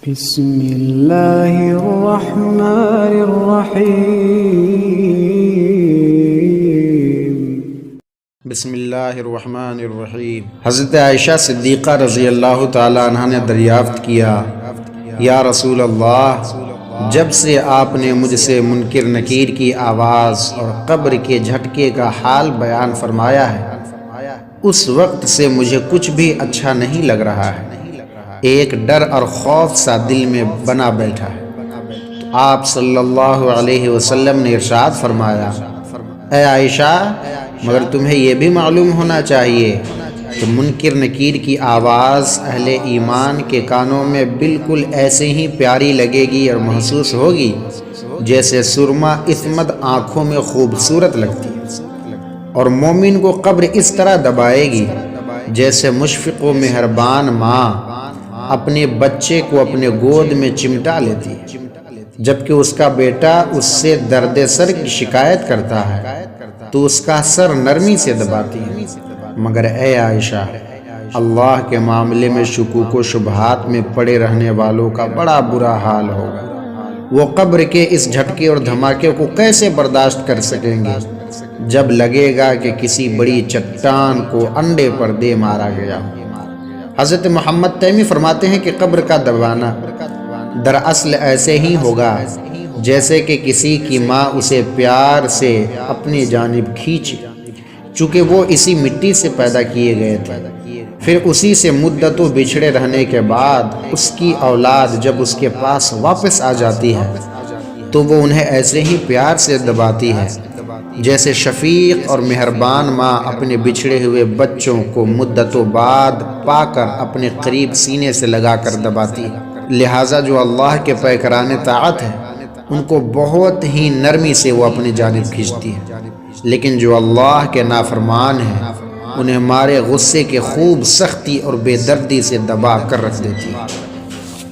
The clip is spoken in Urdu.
بسم اللہ الرحمن الرحیم۔ بسم اللہ الرحمن الرحیم۔ حضرت عائشہ صدیقہ رضی اللہ تعالی عنہ نے دریافت کیا، یا رسول اللہ، جب سے آپ نے مجھ سے منکر نکیر کی آواز اور قبر کے جھٹکے کا حال بیان فرمایا ہے، اس وقت سے مجھے کچھ بھی اچھا نہیں لگ رہا ہے، ایک ڈر اور خوف سا دل میں بنا بیٹھا ہے۔ تو آپ صلی اللہ علیہ وسلم نے ارشاد فرمایا، اے عائشہ، مگر تمہیں یہ بھی معلوم ہونا چاہیے کہ منکر نکیر کی آواز اہل ایمان کے کانوں میں بالکل ایسے ہی پیاری لگے گی اور محسوس ہوگی جیسے سرما عصمت آنکھوں میں خوبصورت لگتی ہے، اور مومن کو قبر اس طرح دبائے گی جیسے مشفق و مہربان ماں اپنے بچے کو اپنے گود میں چمٹا لیتی ہے، جبکہ اس کا بیٹا اس سے درد سر کی شکایت کرتا ہے تو اس کا سر نرمی سے دباتی ہے۔ مگر اے عائشہ، اللہ کے معاملے میں شکوک و شبہات میں پڑے رہنے والوں کا بڑا برا حال ہوگا۔ وہ قبر کے اس جھٹکے اور دھماکے کو کیسے برداشت کر سکیں گے جب لگے گا کہ کسی بڑی چٹان کو انڈے پر دے مارا گیا۔ حضرت محمد تیمی فرماتے ہیں کہ قبر کا دبانا دراصل ایسے ہی ہوگا جیسے کہ کسی کی ماں اسے پیار سے اپنی جانب کھینچے، چونکہ وہ اسی مٹی سے پیدا کیے گئے تھے، پھر اسی سے مدتوں بچھڑے رہنے کے بعد اس کی اولاد جب اس کے پاس واپس آ جاتی ہے تو وہ انہیں ایسے ہی پیار سے دباتی ہے جیسے شفیق اور مہربان ماں اپنے بچھڑے ہوئے بچوں کو مدتوں بعد پا کر اپنے قریب سینے سے لگا کر دباتی ہے۔ لہٰذا جو اللہ کے پیکران طاعت ہے ان کو بہت ہی نرمی سے وہ اپنی جانب کھینچتی ہے، لیکن جو اللہ کے نافرمان ہیں انہیں مارے غصے کے خوب سختی اور بے دردی سے دبا کر رکھ دیتی ہے۔